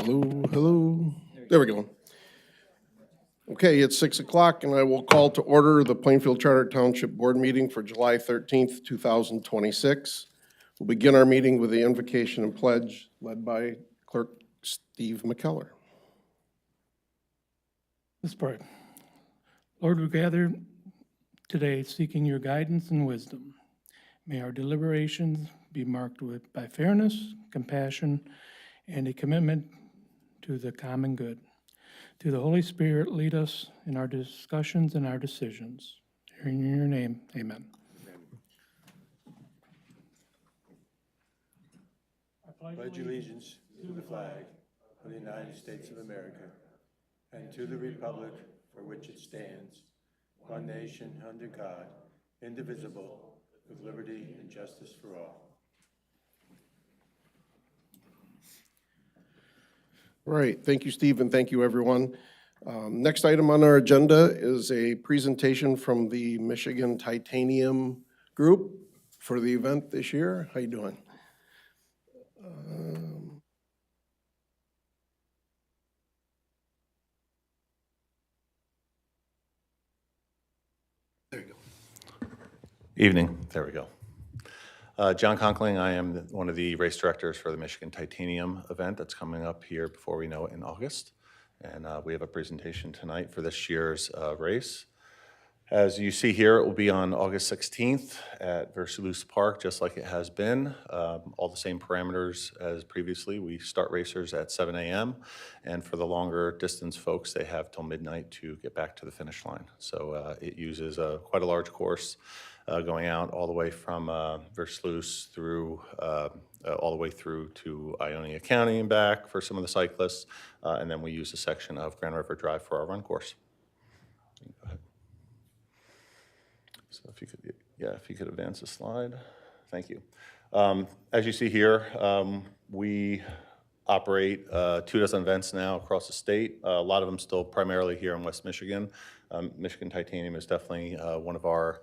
Hello, hello. There we go. Okay, it's 6 o'clock, and I will call to order the Plainfield Charter Township Board meeting for July 13th, 2026. We'll begin our meeting with the invocation and pledge led by Clerk Steve McKellar. Let's pray. Lord, we gather today seeking your guidance and wisdom. May our deliberations be marked by fairness, compassion, and a commitment to the common good. Through the Holy Spirit, lead us in our discussions and our decisions. In your name, amen. I pledge allegiance to the flag of the United States of America and to the republic for which it stands, one nation under God, indivisible, with liberty and justice for all. Right, thank you, Steve, and thank you, everyone. Next item on our agenda is a presentation from the Michigan Titanium Group for the event this year. How you doing? There you go. Evening, there we go. John Conkling, I am one of the race directors for the Michigan Titanium event that's coming up here before we know it in August. And we have a presentation tonight for this year's race. As you see here, it will be on August 16th at Versailles Park, just like it has been. All the same parameters as previously. We start racers at 7 a.m. And for the longer distance folks, they have till midnight to get back to the finish line. So it uses quite a large course going out all the way from Versailles through all the way through to Ionia County and back for some of the cyclists. And then we use a section of Grand River Drive for our run course. Go ahead. So if you could advance the slide. Thank you. As you see here, we operate 24 events now across the state. A lot of them still primarily here in West Michigan. Michigan Titanium is definitely one of our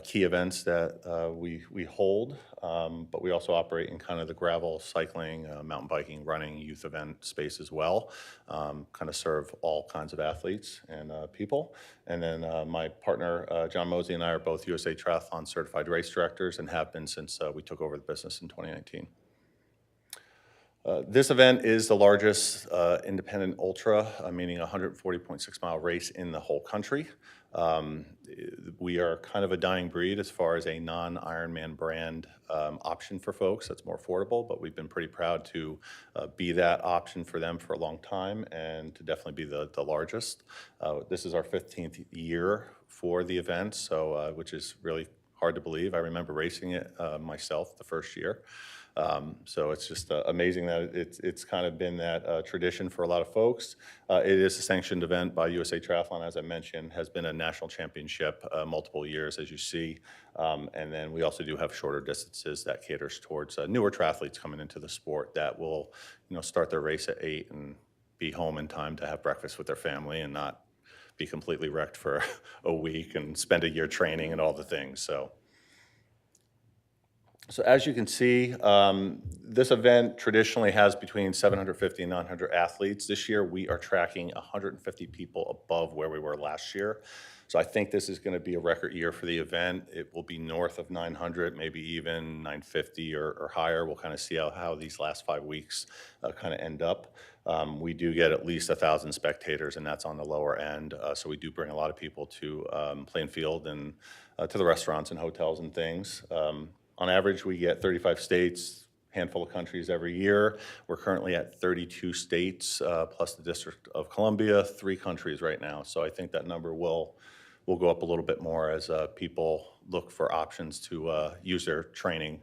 key events that we hold, but we also operate in kind of the gravel, cycling, mountain biking, running, youth event space as well. Kind of serve all kinds of athletes and people. And then my partner, John Mosey, and I are both USA Triathlon certified race directors and have been since we took over the business in 2019. This event is the largest independent ultra, meaning a 140.6 mile race in the whole country. We are kind of a dying breed as far as a non-Ironman brand option for folks that's more affordable, but we've been pretty proud to be that option for them for a long time and to definitely be the largest. This is our 15th year for the event, so which is really hard to believe. I remember racing it myself the first year. So it's just amazing that it's kind of been that tradition for a lot of folks. It is a sanctioned event by USA Triathlon, as I mentioned, has been a national championship multiple years, as you see. And then we also do have shorter distances that caters towards newer triathletes coming into the sport that will, start their race at 8 and be home in time to have breakfast with their family and not be completely wrecked for a week and spend a year training and all the things. So as you can see, this event traditionally has between 750 and 900 athletes. This year, we are tracking 150 people above where we were last year. So I think this is going to be a record year for the event. It will be north of 900, maybe even 950 or higher. We'll kind of see how these last 5 weeks kind of end up. We do get at least 1,000 spectators, and that's on the lower end. So we do bring a lot of people to Plainfield and to the restaurants and hotels and things. On average, we get 35 states, handful of countries every year. We're currently at 32 states, plus the District of Columbia, 3 countries right now. So I think that number will go up a little bit more as people look for options to use their training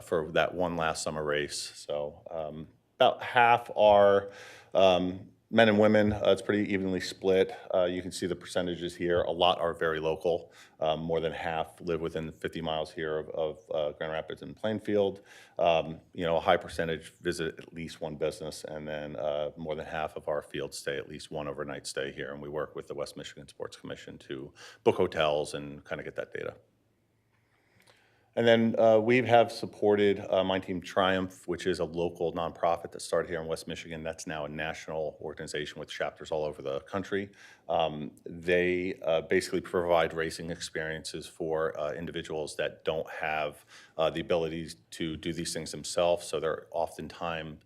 for that one last summer race. So about half are men and women. It's pretty evenly split. You can see the percentages here. A lot are very local. More than half live within 50 miles here of Grand Rapids and Plainfield. A high percentage visit at least one business, and then more than half of our field stay at least one overnight stay here. And we work with the West Michigan Sports Commission to book hotels and kind of get that data. And then we have supported My Team Triumph, which is a local nonprofit that started here in West Michigan. That's now a national organization with chapters all over the country. They basically provide racing experiences for individuals that don't have the ability to do these things themselves. So they're oftentimes,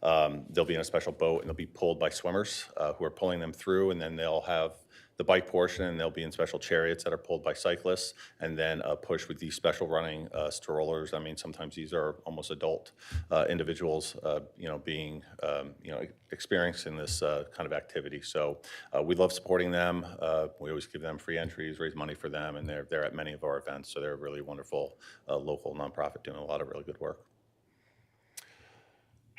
they'll be in a special boat and they'll be pulled by swimmers who are pulling them through, and then they'll have the bike portion, and they'll be in special chariots that are pulled by cyclists, and then pushed with these special running strollers. I mean, sometimes these are almost adult individuals, being, experiencing this kind of activity. So we love supporting them. We always give them free entries, raise money for them, and they're at many of our events. So they're a really wonderful local nonprofit doing a lot of really good work.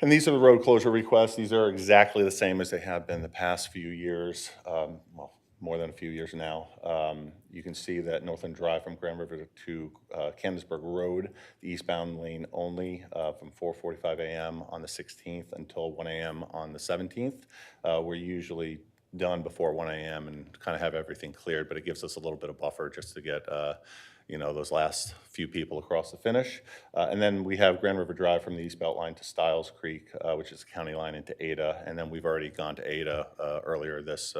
And these are the road closure requests. These are exactly the same as they have been the past few years. More than a few years now. You can see that Northland Drive from Grand River to Canonsburg Road, the eastbound lane only, from 4:45 a.m. on the 16th until 1 a.m. on the 17th. We're usually done before 1 a.m. and kind of have everything cleared, but it gives us a little bit of buffer just to get those last few people across the finish. And then we have Grand River Drive from the East Belt line to Stiles Creek, which is the county line, into Ada. And then we've already gone to Ada earlier this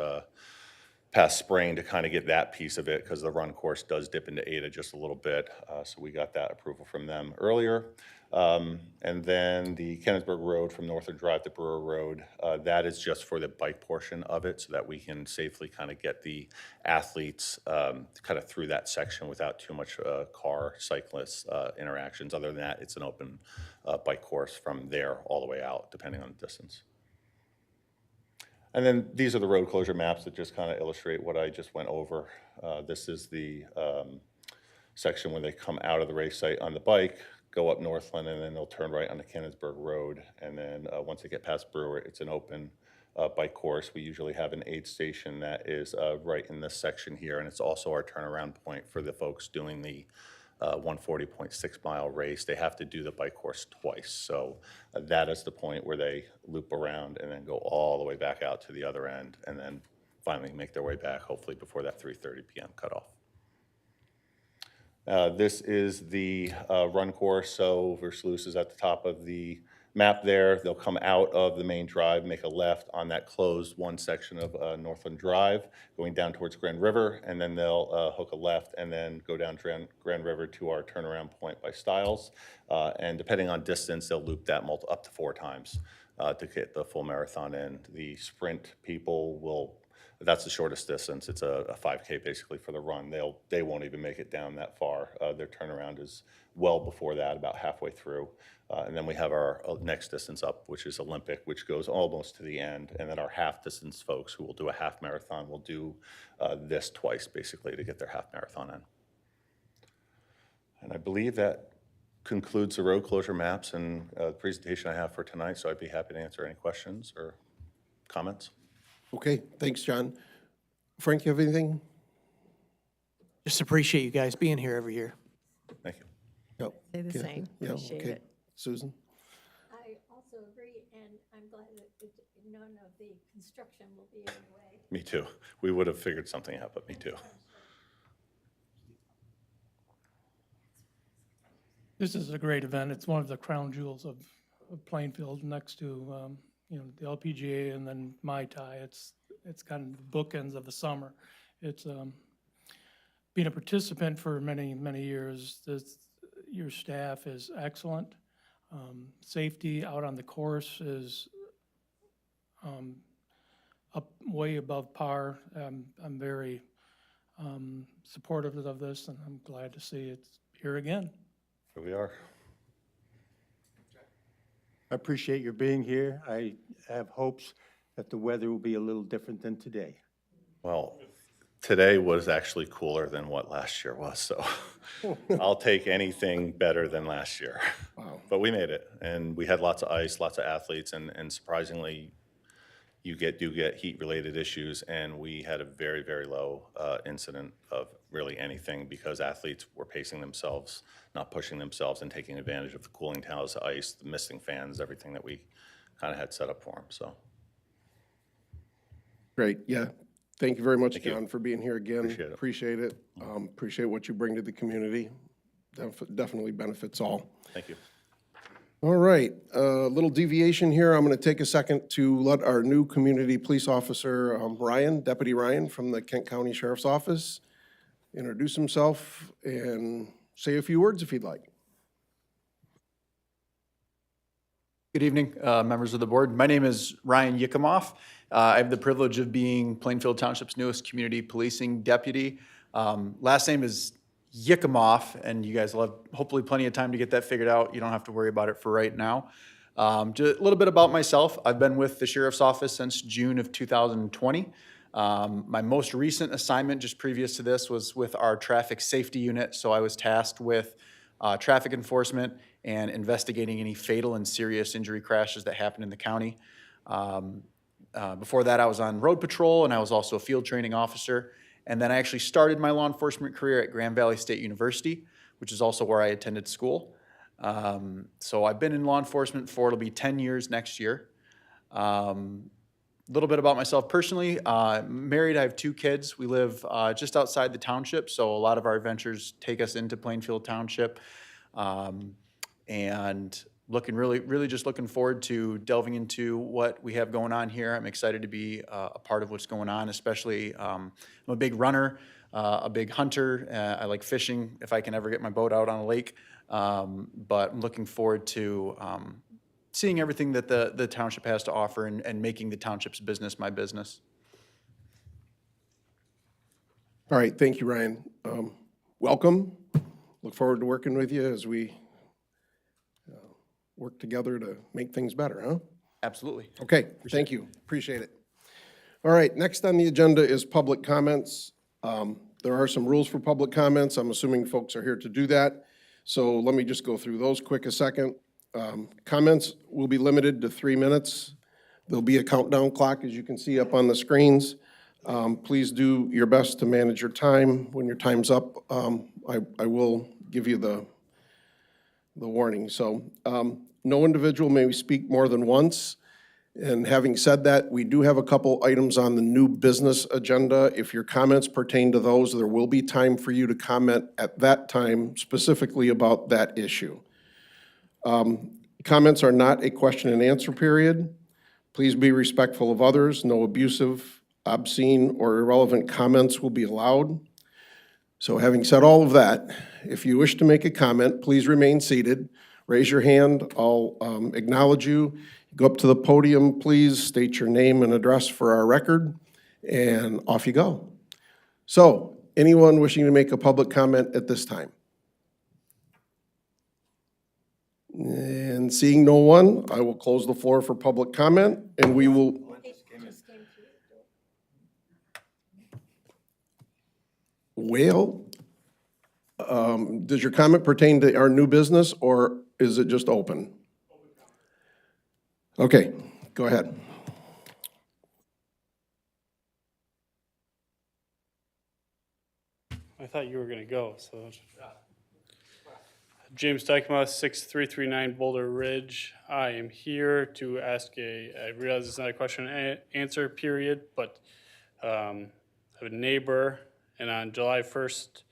past spring to kind of get that piece of it, because the run course does dip into Ada just a little bit. So we got that approval from them earlier. And then the Canonsburg Road from Northern Drive to Brewer Road, that is just for the bike portion of it, so that we can safely kind of get the athletes kind of through that section without too much car cyclist interactions. Other than that, it's an open bike course from there all the way out, depending on the distance. And then these are the road closure maps that just kind of illustrate what I just went over. This is the section where they come out of the race site on the bike, go up Northland, and then they'll turn right onto Canonsburg Road. And then once they get past Brewer, it's an open bike course. We usually have an aid station that is right in this section here, and it's also our turnaround point for the folks doing the 140.6 mile race. They have to do the bike course twice. So that is the point where they loop around and then go all the way back out to the other end, and then finally make their way back, hopefully before that 3:30 p.m. cutoff. This is the run course. So Versluis is at the top of the map there. They'll come out of the main drive, make a left on that closed one section of Northland Drive, going down towards Grand River, and then they'll hook a left and then go down Grand River to our turnaround point by Stiles. And depending on distance, they'll loop that up to 4 times to get the full marathon in. The sprint people will, that's the shortest distance. It's a 5K basically for the run. They won't even make it down that far. Their turnaround is well before that, about halfway through. And then we have our next distance up, which is Olympic, which goes almost to the end. And then our half distance folks who will do a half marathon will do this twice basically to get their half marathon in. And I believe that concludes the road closure maps and the presentation I have for tonight. So I'd be happy to answer any questions or comments. Okay, thanks, John. Frank, you have anything? Just appreciate you guys being here every year. Thank you. Yep. Say the same. Yeah, Appreciate okay. it. Susan? I also agree, and I'm glad that none of the construction will be in the way. Me too. We would have figured something out, but me too. This is a great event. It's one of the crown jewels of Plainfield, next to, the LPGA and then Mai Tai. It's kind of the bookends of the summer. It's being a participant for many, many years. Your staff is excellent. Safety out on the course is up way above par. I'm very supportive of this, and I'm glad to see it's here again. Here we are. I appreciate your being here. I have hopes that the weather will be a little different than today. Well, today was actually cooler than what last year was, so I'll take anything better than last year. Wow. But we made it, and we had lots of ice, lots of athletes, and surprisingly, you do get heat-related issues, and we had a very, very low incident of really anything because athletes were pacing themselves, not pushing themselves, and taking advantage of the cooling towers, the ice, the misting fans, everything that we kind of had set up for them, so. Great, yeah. Thank you very much, Thank you. John, for being here again. Appreciate it. Appreciate it. Appreciate what you bring to the community. definitely benefits all. Thank you. All right, a little deviation here. I'm going to take a second to let our new community police officer, Ryan, Deputy Ryan from the Kent County Sheriff's Office, introduce himself and say a few words if he'd like. Good evening, members of the board. My name is Ryan Yikomoff. I have the privilege of being Plainfield Township's newest community policing deputy. Last name is Yikomoff, and you guys will have hopefully plenty of time to get that figured out. You don't have to worry about it for right now. Just a little bit about myself. I've been with the Sheriff's Office since June of 2020. My most recent assignment just previous to this was with our traffic safety unit, so I was tasked with traffic enforcement and investigating any fatal and serious injury crashes that happen in the county. Before that, I was on road patrol, and I was also a field training officer. And then I actually started my law enforcement career at Grand Valley State University, which is also where I attended school. So I've been in law enforcement for, it'll be 10 years next year. A little bit about myself personally. Married, I have 2 kids. We live just outside the township, so a lot of our adventures take us into Plainfield Township. And really just looking forward to delving into what we have going on here. I'm excited to be a part of what's going on, especially I'm a big runner, a big hunter. I like fishing if I can ever get my boat out on a lake. But I'm looking forward to seeing everything that the township has to offer and making the township's business my business. All right, thank you, Ryan. Welcome. Look forward to working with you as we work together to make things better, huh? Absolutely. Okay, thank you. Appreciate it. All right, next on the agenda is public comments. There are some rules for public comments. I'm assuming folks are here to do that. So let me just go through those quick a second. Comments will be limited to 3 minutes. There'll be a countdown clock, as you can see up on the screens. Please do your best to manage your time. When your time's up, I will give you the warning. So no individual may speak more than once. And having said that, we do have a couple items on the new business agenda. If your comments pertain to those, there will be time for you to comment at that time specifically about that issue. Comments are not a question and answer period. Please be respectful of others. No abusive, obscene, or irrelevant comments will be allowed. So having said all of that, if you wish to make a comment, please remain seated. Raise your hand. I'll acknowledge you. Go up to the podium, please. State your name and address for our record, and off you go. So, anyone wishing to make a public comment at this time? And seeing no one, I will close the floor for public comment, and we will... Well, does your comment pertain to our new business, or is it just open? Okay, go ahead. I thought you were going to go, so. James Dykema, 6339 Boulder Ridge. I am here to ask I realize it's not a question and answer period, but I have a neighbor, and on July 1st,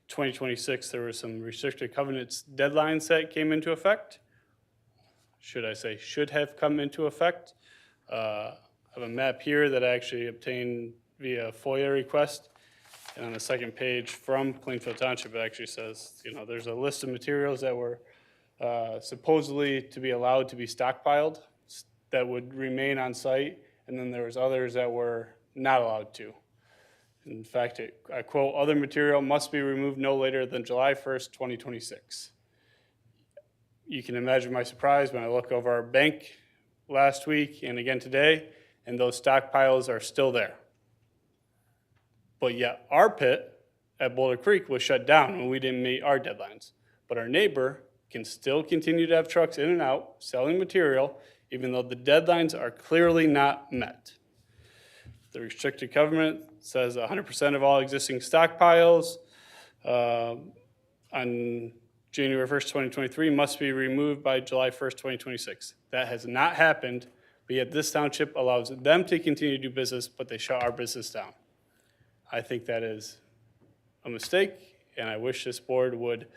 2026, there were some restricted covenants deadlines that came into effect. Should I say should have come into effect. I have a map here that I actually obtained via FOIA request. And on the second page from Plainfield Township, it actually says, there's a list of materials that were supposedly to be allowed to be stockpiled that would remain on site. And then there was others that were not allowed to. In fact, I quote, other material must be removed no later than July 1st, 2026. You can imagine my surprise when I look over our bank last week and again today, and those stockpiles are still there. But yet our pit at Boulder Creek was shut down when we didn't meet our deadlines. But our neighbor can still continue to have trucks in and out selling material, even though the deadlines are clearly not met. The restricted covenant says 100% of all existing stockpiles on January 1st, 2023 must be removed by July 1st, 2026. That has not happened, but yet this township allows them to continue to do business, but they shut our business down. I think that is a mistake, and I wish this board would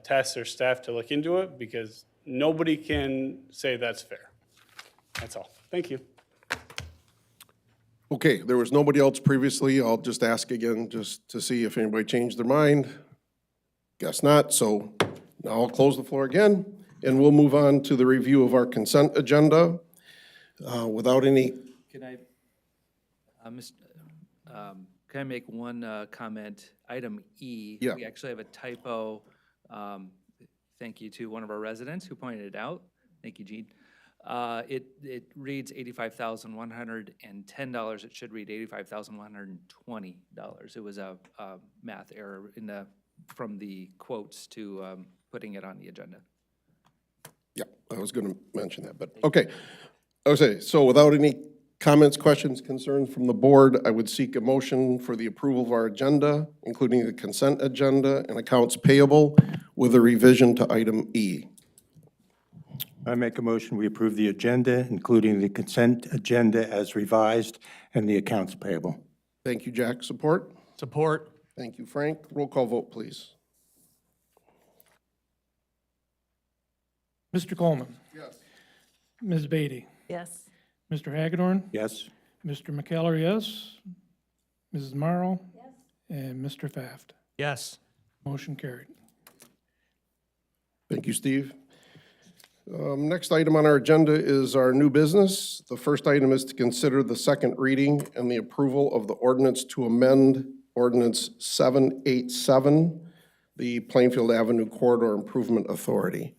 task their staff to look into it, because nobody can say that's fair. That's all. Thank you. Okay, there was nobody else previously. I'll just ask again just to see if anybody changed their mind. Guess not, so now I'll close the floor again, and we'll move on to the review of our consent agenda. Without any, Can I, can I make one comment? Item E. Yeah. We actually have a typo. Thank you to one of our residents who pointed it out. Thank you, Gene. It reads $85,110. It should read $85,120. It was a math error from the quotes to putting it on the agenda. yeah, I was going to mention that, but, okay. Okay, so without any comments, questions, concerns from the board, I would seek a motion for the approval of our agenda, including the consent agenda and accounts payable, with a revision to item E. I make a motion, we approve the agenda, including the consent agenda as revised and the accounts payable. Thank you, Jack. Support? Support. Thank you, Frank. Roll call vote, please. Mr. Coleman. Yes. Ms. Beatty. Yes. Mr. Hagedorn. Yes? Mr. McKellar, yes. Mrs. Morrow. Yes. And Mr. Faft. Yes. Motion carried. Thank you, Steve. Next item on our agenda is our new business. The first item is to consider the second reading and the approval of the ordinance to amend Ordinance 787, the Plainfield Avenue Corridor Improvement Authority.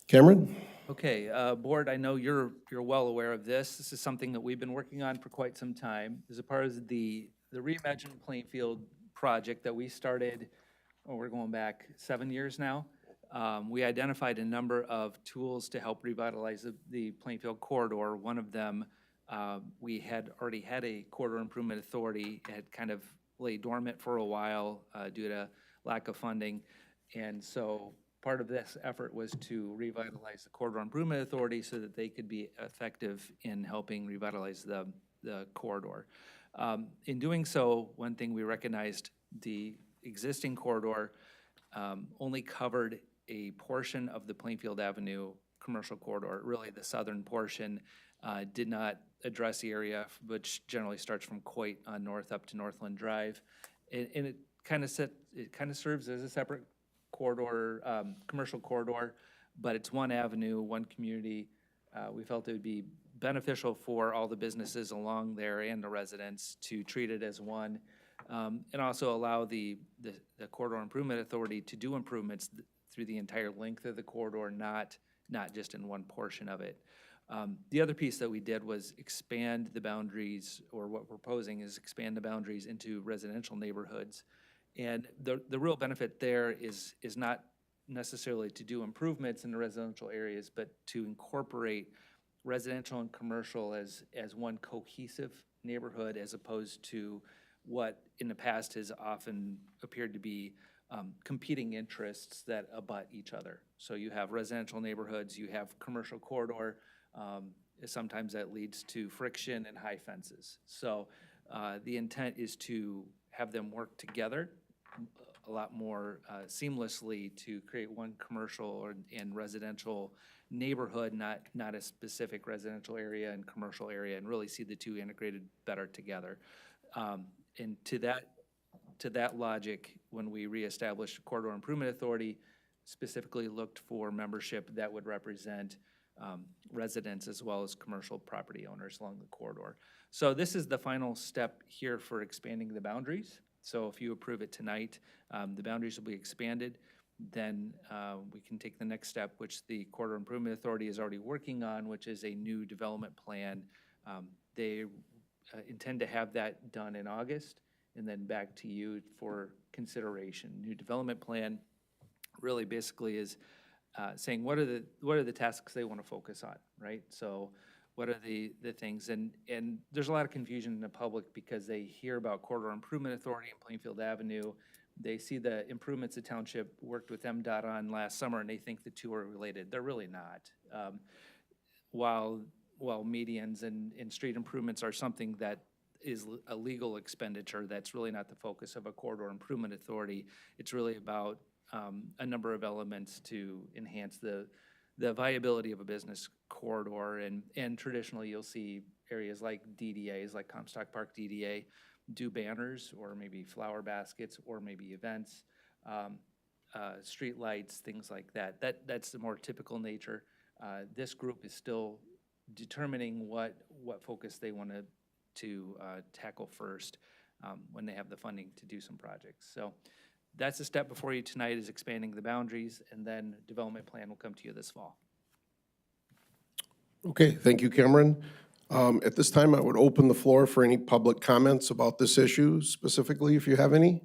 Cameron? Okay, Board, I know you're well aware of this. This is something that we've been working on for quite some time. As a part of the Reimagine Plainfield project that we started, we're going back 7 years now. We identified a number of tools to help revitalize the Plainfield corridor. One of them, we had already had a corridor improvement authority. It had kind of lay dormant for a while due to lack of funding. And so part of this effort was to revitalize the corridor improvement authority so that they could be effective in helping revitalize the corridor. In doing so, one thing we recognized, the existing corridor only covered a portion of the Plainfield Avenue commercial corridor. Really, the southern portion did not address the area, which generally starts from Coit on north up to Northland Drive. And it kind of serves as a separate corridor, commercial corridor, but it's one avenue, one community. We felt it would be beneficial for all the businesses along there and the residents to treat it as one, and also allow the Corridor Improvement Authority to do improvements through the entire length of the corridor, not just in one portion of it. The other piece that we did was expand the boundaries, or what we're proposing is expand the boundaries into residential neighborhoods. And the real benefit there is not necessarily to do improvements in the residential areas, but to incorporate residential and commercial as one cohesive neighborhood, as opposed to what in the past has often appeared to be competing interests that abut each other. So you have residential neighborhoods, you have commercial corridor. Sometimes that leads to friction and high fences. So the intent is to have them work together a lot more seamlessly to create one commercial and residential neighborhood, not a specific residential area and commercial area, and really see the two integrated better together. And to that logic, when we reestablished Corridor Improvement Authority, specifically looked for membership that would represent residents as well as commercial property owners along the corridor. So this is the final step here for expanding the boundaries. So if you approve it tonight, the boundaries will be expanded. Then we can take the next step, which the Corridor Improvement Authority is already working on, which is a new development plan. They intend to have that done in August and then back to you for consideration. New development plan really basically is saying what are the tasks they want to focus on, right? So what are the things, and there's a lot of confusion in the public because they hear about Corridor Improvement Authority and Plainfield Avenue. They see the improvements the township worked with MDOT on last summer, and they think the two are related. They're really not. While medians and street improvements are something that is a legal expenditure. That's really not the focus of a corridor improvement authority. It's really about a number of elements to enhance the viability of a business corridor. And traditionally, you'll see areas like DDAs, like Comstock Park DDA, do banners or maybe flower baskets or maybe events, street lights, things like that. That's the more typical nature. This group is still determining what focus they want to tackle first when they have the funding to do some projects. So that's the step before you tonight, is expanding the boundaries, and then development plan will come to you this fall. Okay, thank you, Cameron. At this time, I would open the floor for any public comments about this issue specifically, if you have any.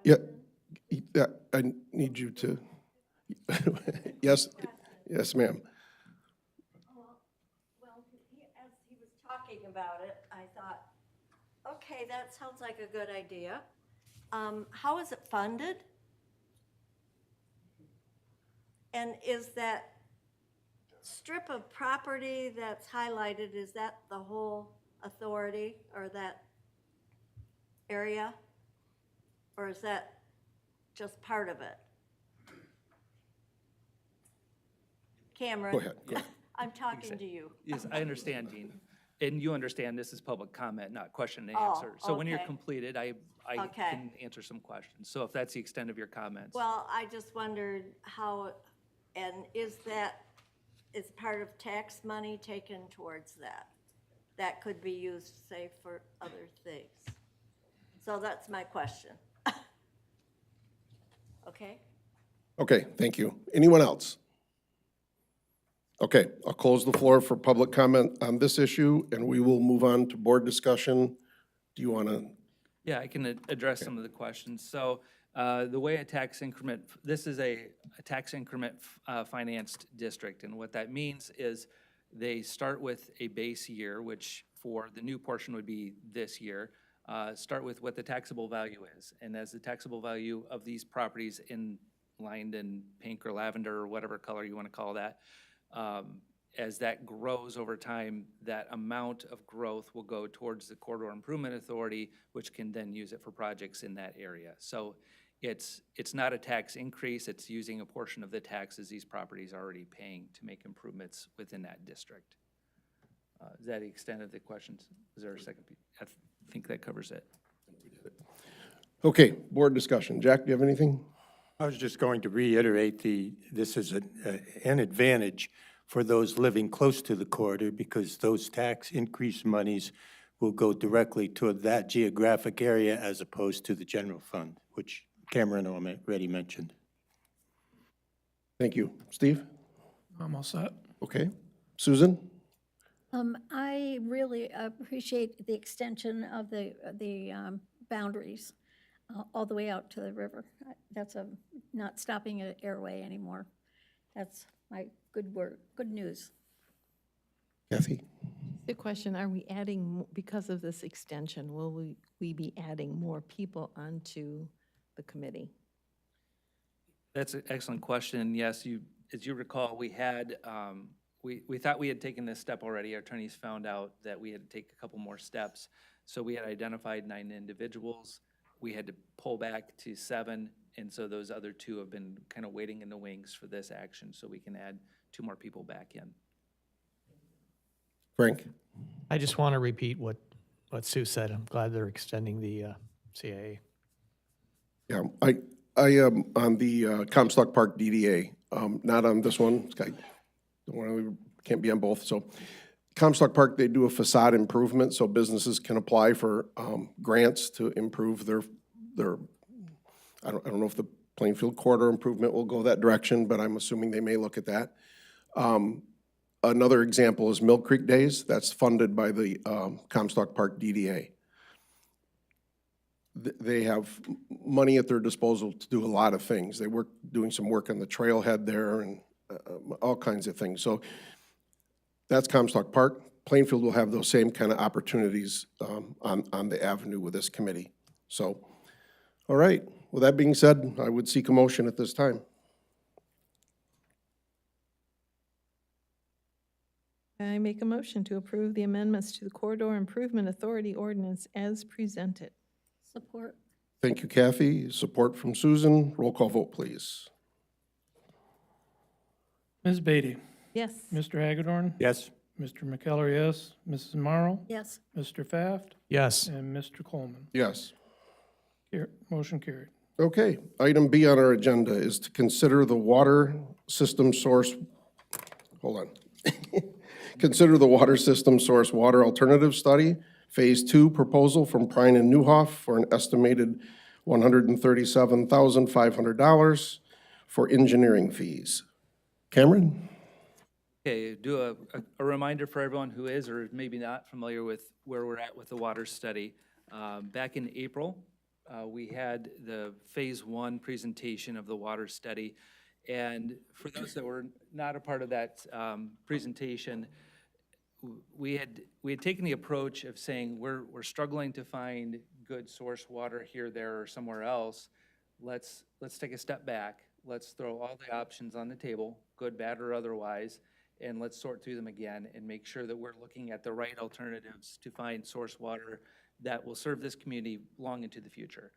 Yeah, I need you to, yes, yes, ma'am. Well, as he was talking about it, I thought, okay, that sounds like a good idea. How is it funded? And is that strip of property that's highlighted, is that the whole authority or that area? Or is that just part of it? Cameron? Go ahead. Yeah. I'm talking to you. Yes, I understand, Dean. And you understand this is public comment, not question and Oh, answer. So when you're okay. completed, I Okay. can answer some questions. So if that's the extent of your comments. Well, I just wondered how, and is part of tax money taken towards that? That could be used, say, for other things. So that's my question. Okay? Okay, thank you. Anyone else? Okay, I'll close the floor for public comment on this issue, and we will move on to board discussion. Do you want to? Yeah, I can address some of the questions. So the way a tax increment, this is a tax increment financed district. And what that means is they start with a base year, which for the new portion would be this year, start with what the taxable value is. And as the taxable value of these properties lined in pink or lavender or whatever color you want to call that, as that grows over time, that amount of growth will go towards the Corridor Improvement Authority, which can then use it for projects in that area. So it's not a tax increase, it's using a portion of the taxes these properties are already paying to make improvements within that district. Is that the extent of the questions? Is there a second piece? I think that covers it. Okay, board discussion. Jack, do you have anything? I was just going to reiterate this is an advantage for those living close to the corridor, because those tax increase monies will go directly to that geographic area as opposed to the general fund, which Cameron already mentioned. Thank you. Steve? I'm all set. Okay. Susan? I really appreciate the extension of the boundaries all the way out to the river. That's not stopping at Airway anymore. That's my good news. Kathy? The question, are we adding, because of this extension, will we be adding more people onto the committee? That's an excellent question. Yes, as you recall, we had, we thought we had taken this step already. Our attorneys found out that we had to take a couple more steps. So we had identified 9 individuals. We had to pull back to 7, and so those other 2 have been kind of waiting in the wings for this action, so we can add 2 more people back in. Frank? I just want to repeat what Sue said. I'm glad they're extending the CAA. Yeah, I am on the Comstock Park DDA, not on this one. Don't worry, can't be on both. So Comstock Park, they do a facade improvement, so businesses can apply for grants to improve their. I don't know if the Plainfield corridor improvement will go that direction, but I'm assuming they may look at that. Another example is Mill Creek Days. That's funded by the Comstock Park DDA. They have money at their disposal to do a lot of things. They doing some work on the trailhead there and all kinds of things. So that's Comstock Park. Plainfield will have those same kind of opportunities on the avenue with this committee. So, all right. With that being said, I would seek a motion at this time. I make a motion to approve the amendments to the Corridor Improvement Authority ordinance as presented. Support. Thank you, Kathy. Support from Susan. Roll call vote, please. Ms. Beatty? Yes. Mr. Hagedorn? Yes. Mr. McKellar, yes. Mrs. Morrow? Yes. Mr. Pfaft? Yes. And Mr. Coleman? Yes. Motion carried. Okay, item B on our agenda is to consider the water system source, hold on. Consider the water system source water alternative study, Phase 2 proposal from Prine and Newhoff for an estimated $137,500 for engineering fees. Cameron? Okay, do a reminder for everyone who is or maybe not familiar with where we're at with the water study. Back in April, we had the Phase 1 presentation of the water study. And for those that were not a part of that presentation, we had taken the approach of saying we're struggling to find good source water here, there, or somewhere else. Let's take a step back. Let's throw all the options on the table, good, bad, or otherwise, and let's sort through them again and make sure that we're looking at the right alternatives to find source water that will serve this community long into the future.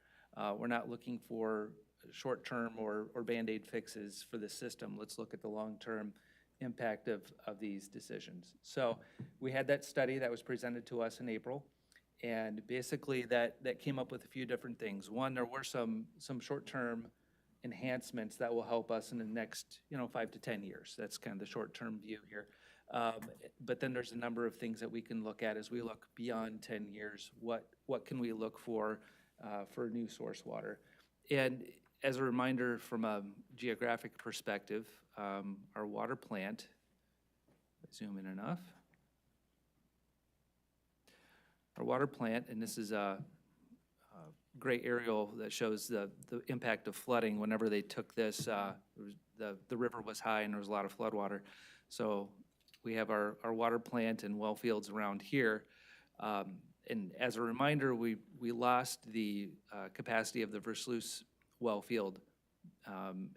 We're not looking for short-term or Band-Aid fixes for the system. Let's look at the long-term impact of these decisions. So we had that study that was presented to us in April, and basically that came up with a few different things. One, there were some short-term enhancements that will help us in the next 5 to 10 years. That's kind of the short-term view here. But then there's a number of things that we can look at as we look beyond 10 years. What can we look for new source water? And as a reminder, from a geographic perspective, our water plant, zoom in enough. Our water plant, and this is a gray aerial that shows the impact of flooding. Whenever they took this, the river was high and there was a lot of flood water. So we have our water plant and well fields around here. And as a reminder, we lost the capacity of the Versluis well field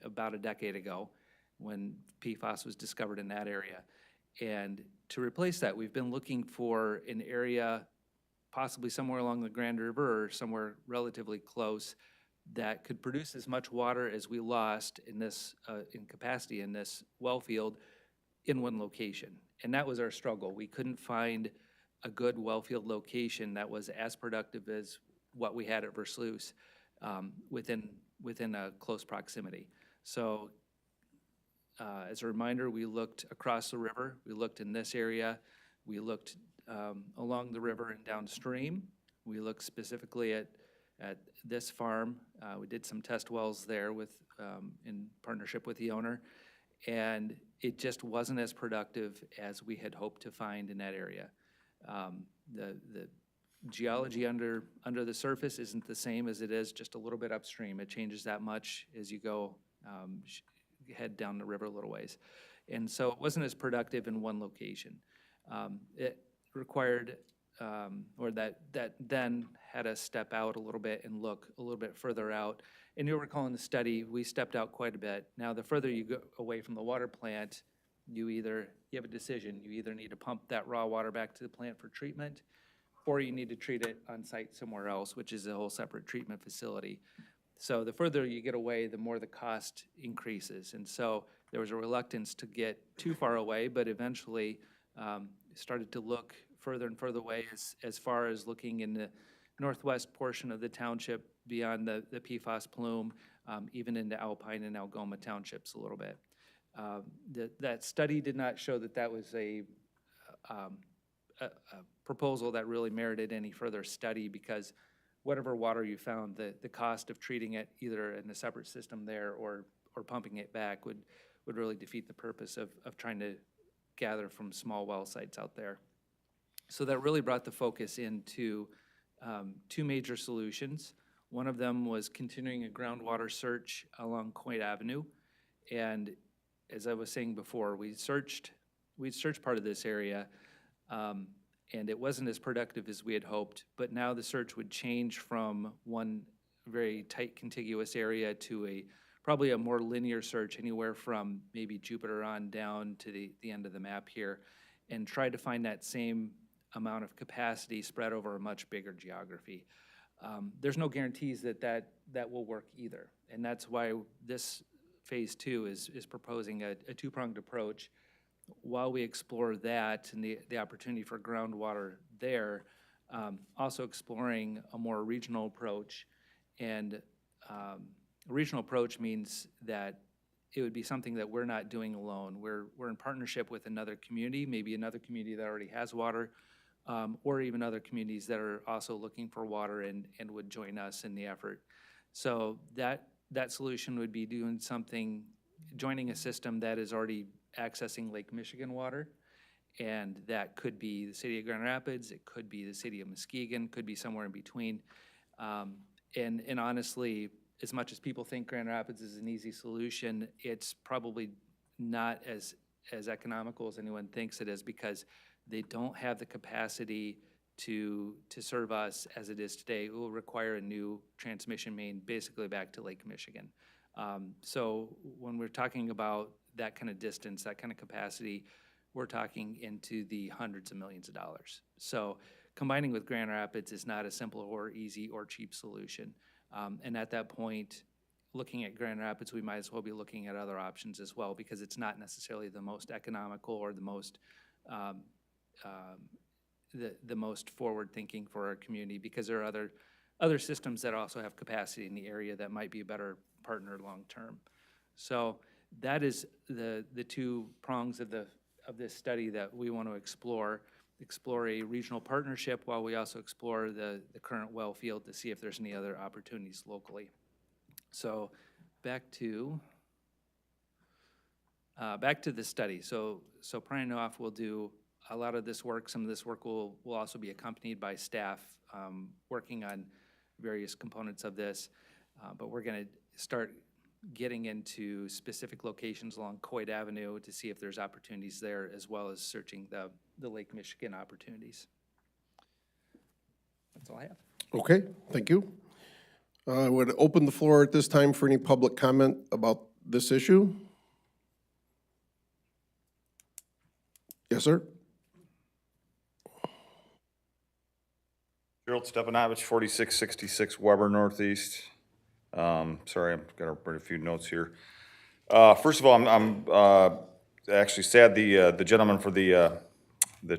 about a decade ago when PFAS was discovered in that area. And to replace that, we've been looking for an area possibly somewhere along the Grand River or somewhere relatively close that could produce as much water as we lost in this in capacity in this well field in one location. And that was our struggle. We couldn't find a good well field location that was as productive as what we had at Versluis within a close proximity. So as a reminder, we looked across the river, we looked in this area, we looked along the river and downstream. We looked specifically at this farm. We did some test wells there in partnership with the owner, and it just wasn't as productive as we had hoped to find in that area. The geology under the surface isn't the same as it is just a little bit upstream. It changes that much as you go head down the river a little ways. And so it wasn't as productive in one location. It required, or that then had us step out a little bit and look a little bit further out. And you'll recall in the study, we stepped out quite a bit. Now, the further you go away from the water plant, you have a decision. You either need to pump that raw water back to the plant for treatment, or you need to treat it on site somewhere else, which is a whole separate treatment facility. So the further you get away, the more the cost increases. And so there was a reluctance to get too far away, but eventually started to look further and further away as far as looking in the northwest portion of the township beyond the PFAS plume, even into Alpine and Algoma townships a little bit. That study did not show that was a proposal that really merited any further study, because whatever water you found, the cost of treating it either in a separate system there or pumping it back would really defeat the purpose of trying to gather from small well sites out there. So that really brought the focus into two major solutions. One of them was continuing a groundwater search along Coit Avenue. And as I was saying before, we searched part of this area, and it wasn't as productive as we had hoped. But now the search would change from one very tight contiguous area to probably a more linear search, anywhere from maybe Jupiter on down to the end of the map here. and try to find that same amount of capacity spread over a much bigger geography. There's no guarantees that will work either. And that's why this phase 2 is proposing a two-pronged approach. While we explore that and the opportunity for groundwater there, also exploring a more regional approach. And a regional approach means that it would be something that we're not doing alone. We're in partnership with another community, maybe another community that already has water, or even other communities that are also looking for water and would join us in the effort. So that solution would be doing something, joining a system that is already accessing Lake Michigan water, and that could be the city of Grand Rapids, it could be the city of Muskegon, could be somewhere in between. And honestly, as much as people think Grand Rapids is an easy solution, it's probably not as economical as anyone thinks it is, because they don't have the capacity to serve us as it is today. It will require a new transmission main basically back to Lake Michigan. So when we're talking about that kind of distance, that kind of capacity, we're talking into the hundreds of millions of dollars. So combining with Grand Rapids is not a simple or easy or cheap solution. And at that point, looking at Grand Rapids, we might as well be looking at other options as well, because it's not necessarily the most economical or the most the most forward-thinking for our community, because there are other systems that also have capacity in the area that might be a better partner long-term. So that is the two prongs of this study that we want to explore a regional partnership while we also explore the current well field to see if there's any other opportunities locally. So back to the study. So Brian Noff will do a lot of this work. Some of this work will also be accompanied by staff working on various components of this. But we're going to start getting into specific locations along Coit Avenue to see if there's opportunities there, as well as searching the Lake Michigan opportunities. That's all I have. Okay, thank you. I would open the floor at this time for any public comment about this issue. Yes, sir. Gerald Stepanovich, 4666 Weber Northeast. Sorry, I've got to write a few notes here. First of all, I'm actually sad the gentleman for the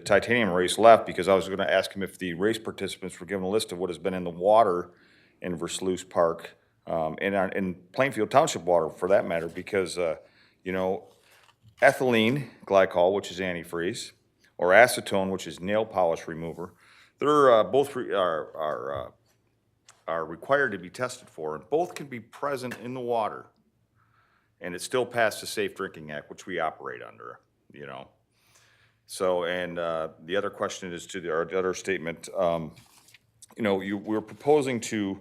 titanium race left, because I was going to ask him if the race participants were given a list of what has been in the water in Versluis Park, and in Plainfield Township water for that matter, because, you know, ethylene glycol, which is antifreeze, or acetone, which is nail polish remover, they're both are required to be tested for, and both can be present in the water, and it still passed the Safe Drinking Act, which we operate under, you know. So, and the other question is to the other statement, you know, we're proposing to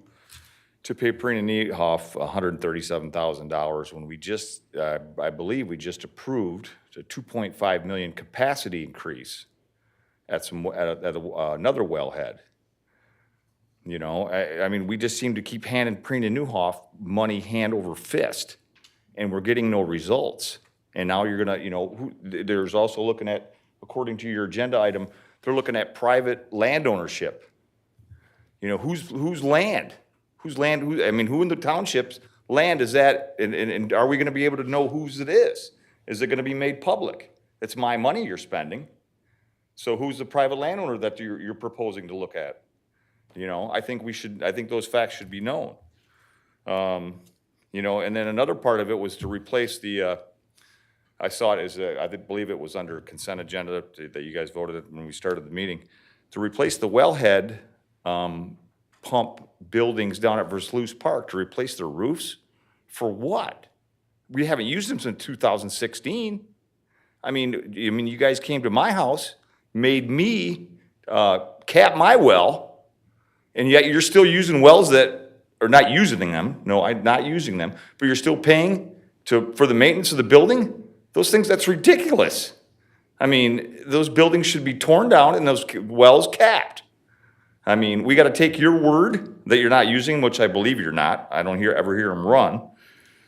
pay Perina Niehoff $137,000 when we just, I believe we just approved a $2.5 million capacity increase at another wellhead. You know, I mean, we just seem to keep handing Perina Niehoff money hand over fist, and we're getting no results. And now you're gonna, you know, there's also looking at, according to your agenda item, they're looking at private land ownership. You know, whose land? Whose land, I mean, who in the township's land is that, and are we gonna be able to know whose it is? Is it gonna be made public? It's my money you're spending. So who's the private landowner that you're proposing to look at? You know, I think those facts should be known. You know, and then another part of it was to replace the, I saw it as, I believe it was under consent agenda that you guys voted when we started the meeting, to replace the wellhead pump buildings down at Versluis Park, to replace their roofs. For what? We haven't used them since 2016. I mean, you guys came to my house, made me cap my well, and yet you're still using wells that are not using them. No, I'm not using them, but you're still paying for the maintenance of the building? Those things, that's ridiculous. I mean, those buildings should be torn down and those wells capped. I mean, we got to take your word that you're not using, which I believe you're not. I don't ever hear them run.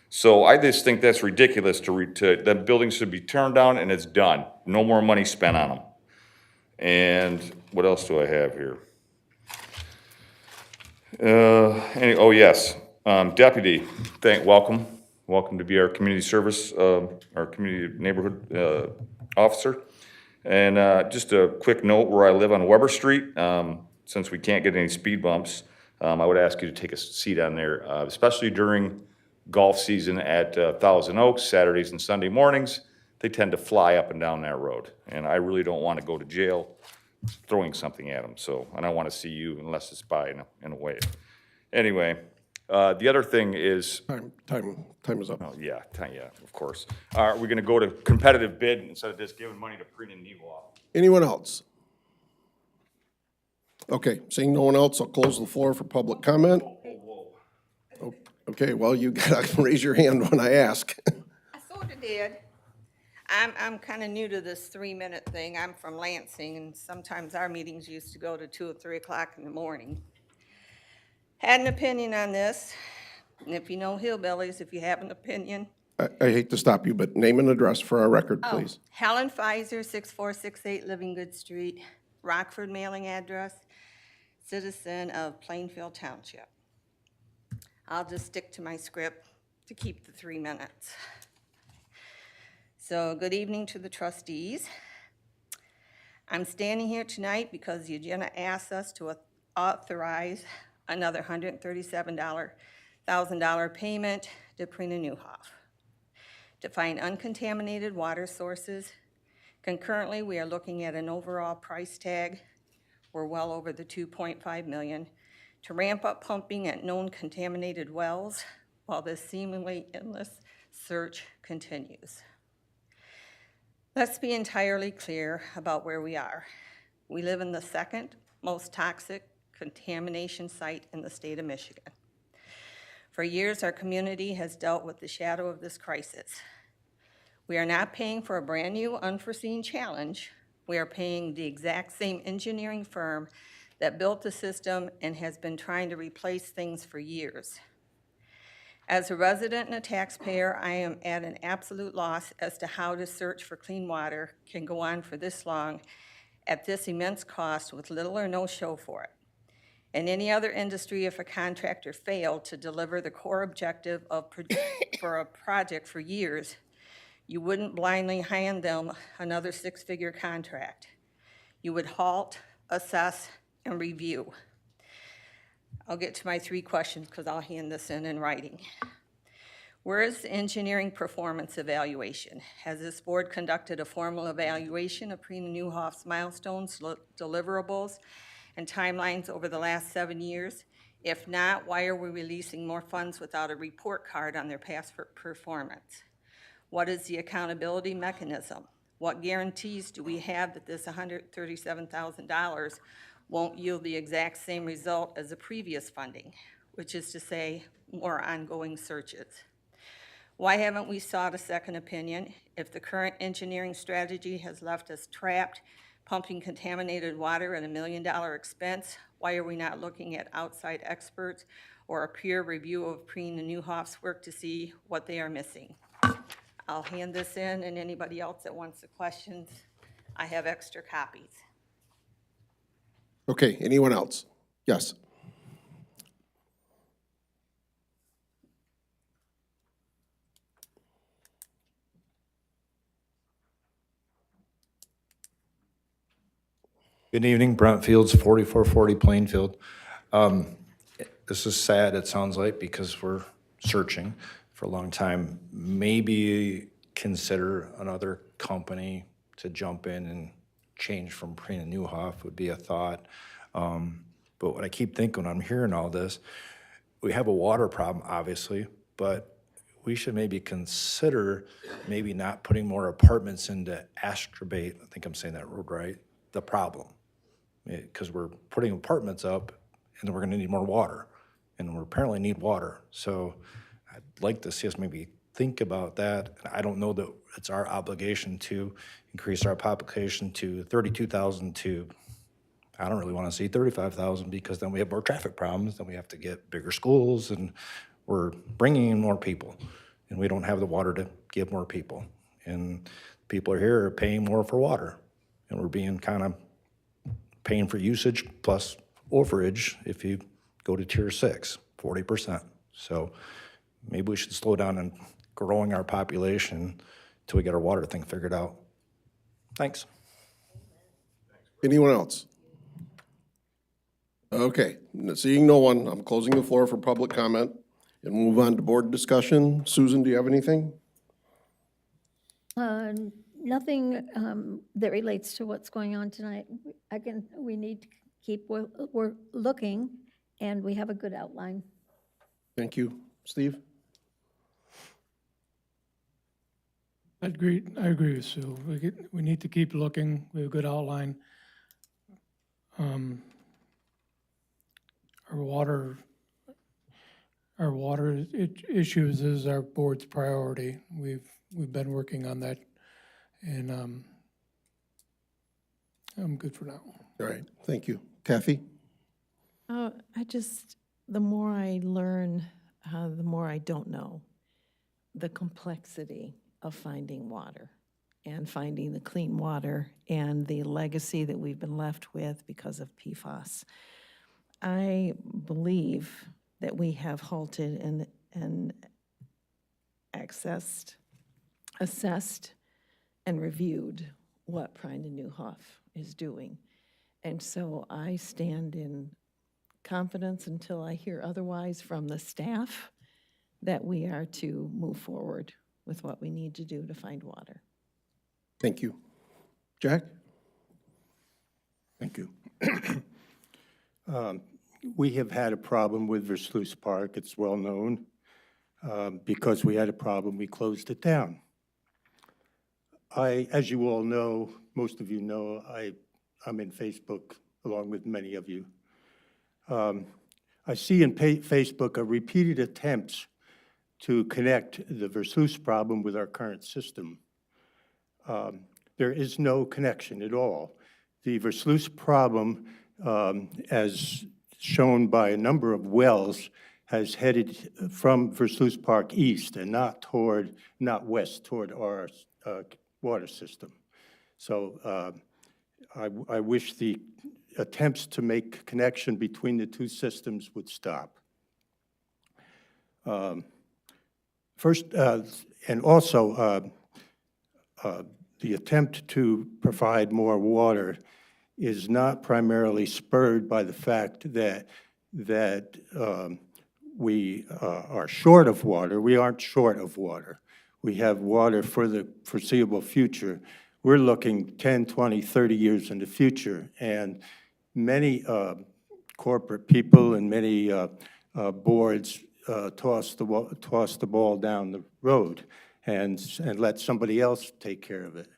So I just think that's ridiculous that buildings should be torn down and it's done. No more money spent on them. And what else do I have here? Oh, yes, deputy, welcome. Welcome to be our community service, our community neighborhood officer. And just a quick note, where I live on Weber Street, since we can't get any speed bumps, I would ask you to take a seat on there, especially during golf season at Thousand Oaks, Saturdays and Sunday mornings. They tend to fly up and down that road, and I really don't want to go to jail throwing something at them, so I don't want to see you unless it's by in a way. Anyway, the other thing is, Time is up. yeah, of course. We're going to go to competitive bid instead of just giving money to Preen and Neewolf. Anyone else? Okay, seeing no one else, I'll close the floor for public comment. Okay, well, you gotta raise your hand when I ask. I sort of did. I'm kind of new to this 3-minute thing. I'm from Lansing, and sometimes our meetings used to go to 2 or 3 o'clock in the morning. Had an opinion on this, and if you know hillbillies, if you have an opinion. I hate to stop you, but name and address for our record, please. Helen Pfizer, 6468 Living Good Street, Rockford mailing address, citizen of Plainfield Township. I'll just stick to my script to keep the 3 minutes. So, good evening to the trustees. I'm standing here tonight because the agenda asks us to authorize another $137,000 payment to Preen and Newhoff to find uncontaminated water sources. Concurrently, we are looking at an overall price tag. We're well over the $2.5 million to ramp up pumping at known contaminated wells while this seemingly endless search continues. Let's be entirely clear about where we are. We live in the second most toxic contamination site in the state of Michigan. For years, our community has dealt with the shadow of this crisis. We are not paying for a brand new unforeseen challenge. We are paying the exact same engineering firm that built the system and has been trying to replace things for years. As a resident and a taxpayer, I am at an absolute loss as to how to search for clean water can go on for this long at this immense cost with little or no show for it. In any other industry, if a contractor failed to deliver the core objective of for a project for years, you wouldn't blindly hand them another 6-figure contract. You would halt, assess, and review. I'll get to my 3 questions because I'll hand this in writing. Where is the engineering performance evaluation? Has this board conducted a formal evaluation of Preen and Newhoff's milestones, deliverables, and timelines over the last 7 years? If not, why are we releasing more funds without a report card on their past performance? What is the accountability mechanism? What guarantees do we have that this $137,000 won't yield the exact same result as the previous funding, which is to say, more ongoing searches? Why haven't we sought a second opinion? If the current engineering strategy has left us trapped, pumping contaminated water at $1 million expense, why are we not looking at outside experts or a peer review of Preen and Newhoff's work to see what they are missing? I'll hand this in, and anybody else that wants the questions, I have extra copies. Okay, anyone else? Yes. Good evening, Brent Fields, 4440 Plainfield. This is sad, it sounds like, because we're searching for a long time. Maybe consider another company to jump in and change from Preen and Newhoff would be a thought. But what I keep thinking when I'm hearing all this, we have a water problem, obviously, but we should maybe consider maybe not putting more apartments into Astrobate, I think I'm saying that road right, the problem. Because we're putting apartments up and then we're gonna need more water. And we apparently need water. So I'd like to see us maybe think about that. I don't know that it's our obligation to increase our population to 32,000 to, I don't really wanna see 35,000 because then we have more traffic problems, then we have to get bigger schools and we're bringing in more people. And we don't have the water to give more people. And people are here are paying more for water. And we're being kind of paying for usage plus overage if you go to tier 6, 40%. So maybe we should slow down on growing our population till we get our water thing figured out. Thanks. Anyone else? Okay, seeing no one, I'm closing the floor for public comment and move on to board discussion. Susan, do you have anything? Nothing that relates to what's going on tonight. Again, we need to keep, we're looking, and we have a good outline. Thank you. Steve? I agree with Sue. We need to keep looking. We have a good outline. Our water issues is our board's priority. We've been working on that, and I'm good for now. All right, thank you. Kathy? The more I learn, the more I don't know. The complexity of finding water and finding the clean water and the legacy that we've been left with because of PFAS. I believe that we have halted and assessed and reviewed what Prine and Newhoff is doing. And so I stand in confidence until I hear otherwise from the staff that we are to move forward with what we need to do to find water. Thank you. Jack? Thank you. We have had a problem with Versluis Park. It's well known. Because we had a problem, we closed it down. As you all know, most of you know, I'm in Facebook along with many of you. I see in Facebook a repeated attempts to connect the Versluis problem with our current system. There is no connection at all. The Versluis problem, as shown by a number of wells, has headed from Versluis Park east and not west toward our water system. So I wish the attempts to make connection between the two systems would stop. First, and also the attempt to provide more water is not primarily spurred by the fact that we are short of water. We aren't short of water. We have water for the foreseeable future. We're looking 10, 20, 30 years in the future, and many corporate people and many boards toss the ball down the road and let somebody else take care of it.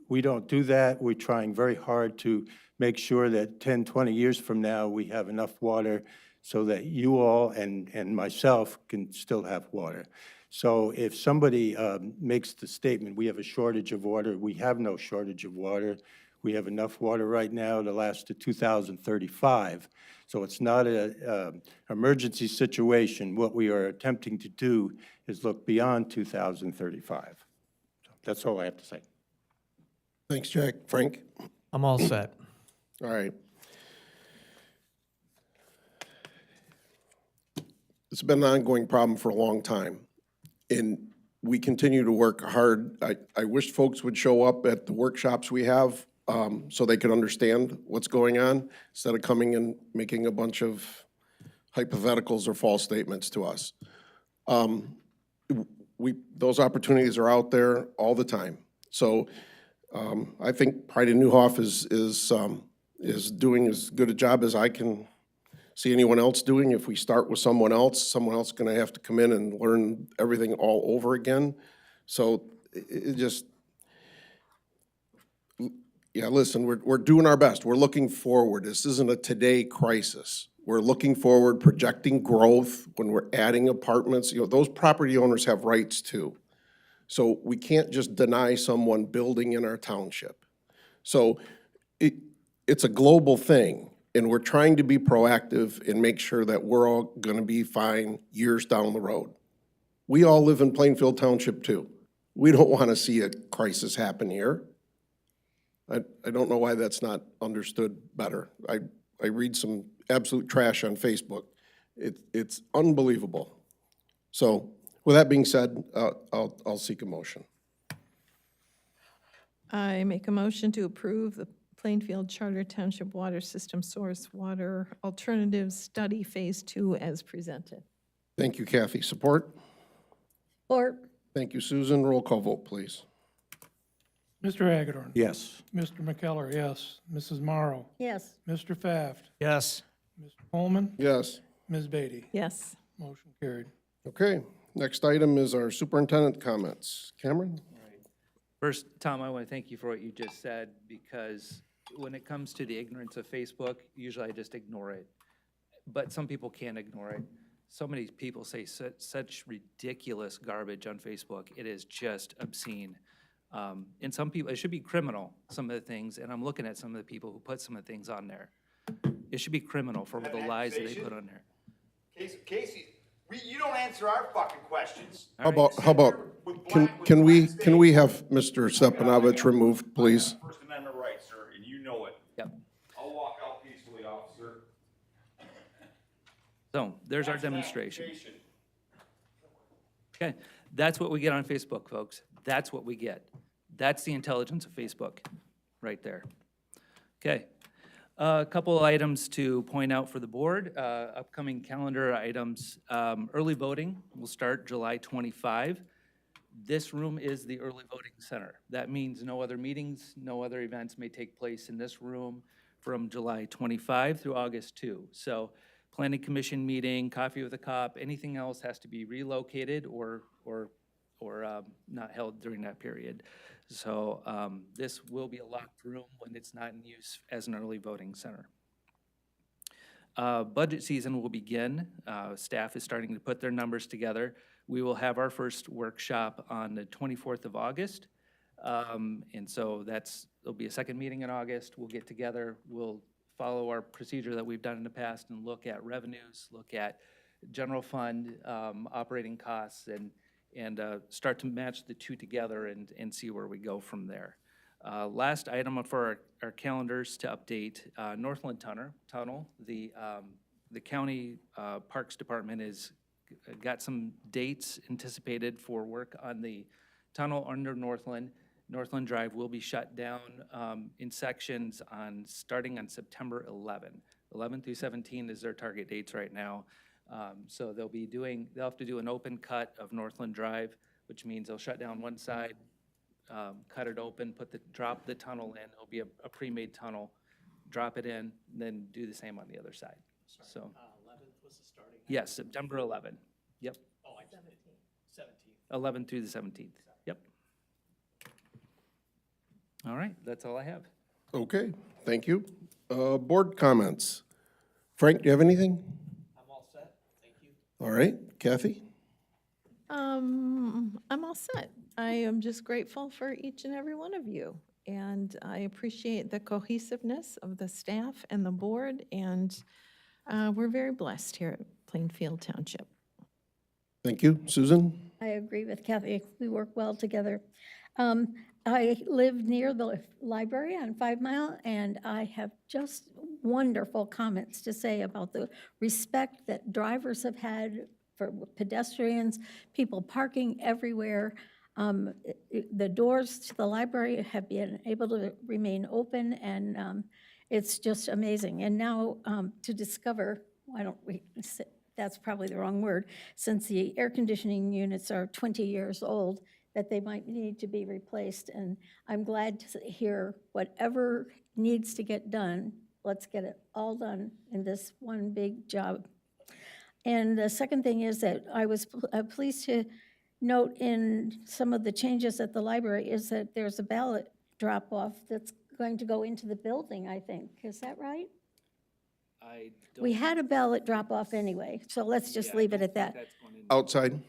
We don't do that. We're trying very hard to make sure that 10, 20 years from now, we have enough water so that you all and myself can still have water. So if somebody makes the statement, we have a shortage of water, we have no shortage of water. We have enough water right now to last to 2035. So it's not an emergency situation. What we are attempting to do is look beyond 2035. So that's all I have to say. Thanks, Jack. Frank? I'm all set. All right. It's been an ongoing problem for a long time, and we continue to work hard. I wish folks would show up at the workshops we have so they could understand what's going on instead of coming and making a bunch of hypotheticals or false statements to us. Those opportunities are out there all the time. So I think Pride and Newhoff is doing as good a job as I can see anyone else doing. If we start with someone else is going to have to come in and learn everything all over again. So it just, yeah, listen, we're doing our best. We're looking forward. This isn't a today crisis. We're looking forward, projecting growth when we're adding apartments. You know, those property owners have rights too. So we can't just deny someone building in our township. So it's a global thing, and we're trying to be proactive and make sure that we're all gonna be fine years down the road. We all live in Plainfield Township too. We don't wanna see a crisis happen here. I don't know why that's not understood better. I read some absolute trash on Facebook. It's unbelievable. So with that being said, I'll seek a motion. I make a motion to approve the Plainfield Charter Township Water System Source Water Alternatives Study Phase 2 as presented. Thank you, Kathy. Support? Or, Thank you, Susan. Roll call vote, please. Mr. Hagedorn? Yes. Mr. McKellar, yes. Mrs. Morrow? yes, Mr. Pfaft? Yes. Mr. Coleman? Yes. Ms. Beatty? Yes. Motion carried. Okay, next item is our superintendent comments. Cameron? First, Tom, I want to thank you for what you just said, because when it comes to the ignorance of Facebook, usually I just ignore it. But some people can't ignore it. So many people say such ridiculous garbage on Facebook. It is just obscene. And some people, it should be criminal, some of the things, and I'm looking at some of the people who put some of the things on there. It should be criminal for the lies that they put on there. Casey, you don't answer our fucking questions. How about, can we have Mr. Stepanovich removed, please? First Amendment rights, sir, and you know it. Yep. I'll walk out peacefully, officer. So there's our demonstration. Okay, that's what we get on Facebook, folks. That's what we get. That's the intelligence of Facebook, right there. Okay, a couple of items to point out for the board. Upcoming calendar items. Early voting will start July 25. This room is the early voting center. That means no other meetings, no other events may take place in this room from July 25 through August 2. So planning commission meeting, coffee with a cop, anything else has to be relocated or not held during that period. So this will be a locked room when it's not in use as an early voting center. Budget season will begin. Staff is starting to put their numbers together. We will have our first workshop on the 24th of August. And so there'll be a second meeting in August. We'll get together. We'll follow our procedure that we've done in the past and look at revenues, look at general fund operating costs, and start to match the two together and see where we go from there. Last item for our calendars to update, Northland Tunnel. The county Parks Department has got some dates anticipated for work on the tunnel under Northland. Northland Drive will be shut down in sections starting on September 11. 11 through 17 is their target dates right now. So they'll have to do an open cut of Northland Drive, which means they'll shut down one side, cut it open, drop the tunnel in. It'll be a pre-made tunnel, drop it in, then do the same on the other side. So 11th was the starting. yes, September 11. Yep. Oh, 17th. 11 through the 17th. Yep. All right, that's all I have. Okay, thank you. Board comments. Frank, do you have anything? I'm all set. Thank you. All right, Kathy? I'm all set. I am just grateful for each and every one of you. And I appreciate the cohesiveness of the staff and the board, and we're very blessed here at Plainfield Township. Thank you. Susan? I agree with Kathy. We work well together. I live near the library on 5 Mile, and I have just wonderful comments to say about the respect that drivers have had for pedestrians, people parking everywhere. The doors to the library have been able to remain open, and it's just amazing. And now to discover, that's probably the wrong word, since the air conditioning units are 20 years old, that they might need to be replaced. And I'm glad to hear whatever needs to get done, let's get it all done in this one big job. And the second thing is that I was pleased to note in some of the changes at the library is that there's a ballot drop-off that's going to go into the building, I think. Is that right? We had a ballot drop-off anyway, so let's just leave it at that. Outside?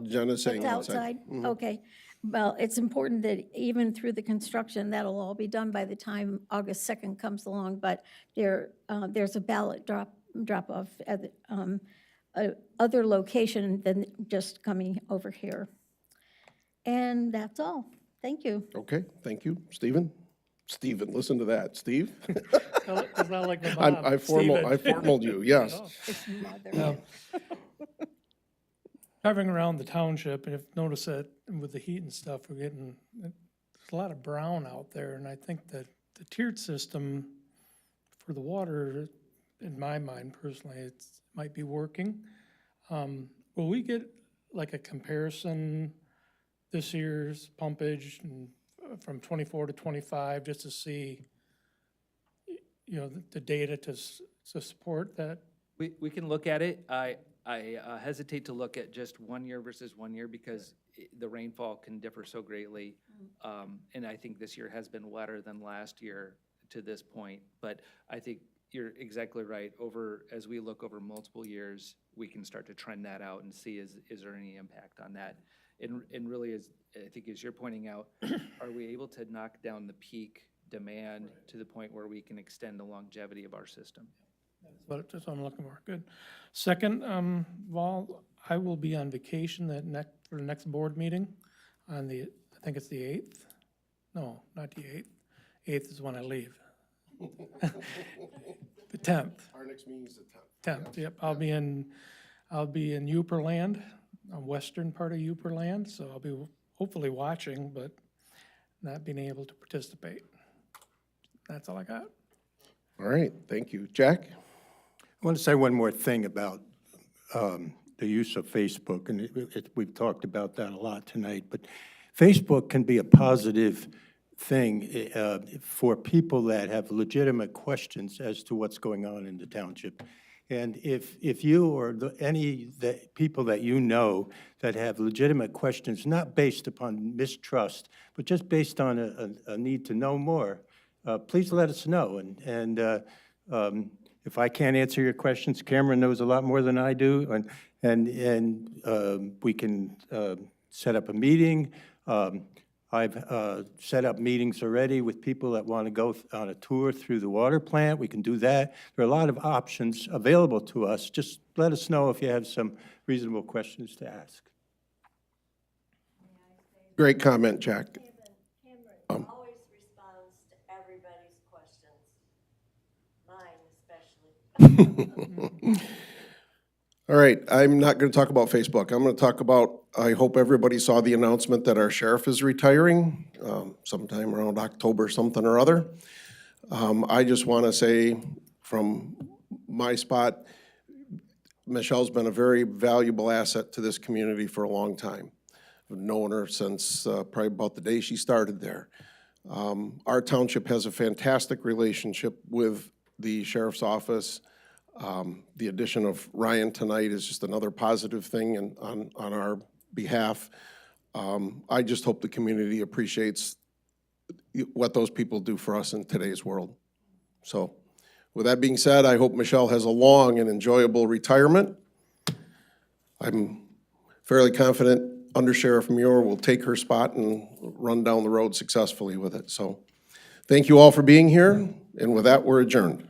Jenna's saying It's outside? Okay. Well, it's important that even through the construction, that'll all be done by the time August 2nd comes along, but there's a ballot drop-off at the other location than just coming over here. And that's all. Thank you. Okay, thank you. Stephen? Steven, listen to that. Steve? It's not like my mom, I Steven. formaled you, yes. Driving around the township, and I've noticed that with the heat and stuff, there's a lot of brown out there, and I think that the tiered system for the water, in my mind personally, it might be working. Will we get like a comparison this year's pumpage and from 24 to 25, just to see, you know, the data to support that? We can look at it. I hesitate to look at just 1 year versus 1 year because the rainfall can differ so greatly. And I think this year has been wetter than last year to this point. But I think you're exactly right. As we look over multiple years, we can start to trend that out and see is there any impact on that. And really, I think as you're pointing out, are we able to knock down the peak demand to the point where we can extend the longevity of our system? That's what I'm looking for. Good. Second, Val, I will be on vacation for the next board meeting on I think it's the 8th. No, not the 8th. 8th is when I leave. The 10th. Our next meeting is the 10th. 10th, yep. I'll be in Uperland, western part of Uperland, so I'll be hopefully watching, but not being able to participate. That's all I got. All right, thank you. Jack? I want to say one more thing about the use of Facebook, and we've talked about that a lot tonight, but Facebook can be a positive thing for people that have legitimate questions as to what's going on in the township. And if you or any people that you know that have legitimate questions, not based upon mistrust, but just based on a need to know more, please let us know. And if I can't answer your questions, Cameron knows a lot more than I do, and we can set up a meeting. I've set up meetings already with people that want to go on a tour through the water plant. We can do that. There are a lot of options available to us. Just let us know if you have some reasonable questions to ask. Great comment, Jack. Cameron always responds to everybody's questions, mine especially. All right, I'm not going to talk about Facebook. I'm going to talk about, I hope everybody saw the announcement that our sheriff is retiring sometime around October something or other. I just want to say from my spot, Michelle's been a very valuable asset to this community for a long time. I've known her since probably about the day she started there. Our township has a fantastic relationship with the sheriff's office. The addition of Ryan tonight is just another positive thing on our behalf. I just hope the community appreciates what those people do for us in today's world. So with that being said, I hope Michelle has a long and enjoyable retirement. I'm fairly confident Under Sheriff Muir will take her spot and run down the road successfully with it. So thank you all for being here, and with that, we're adjourned.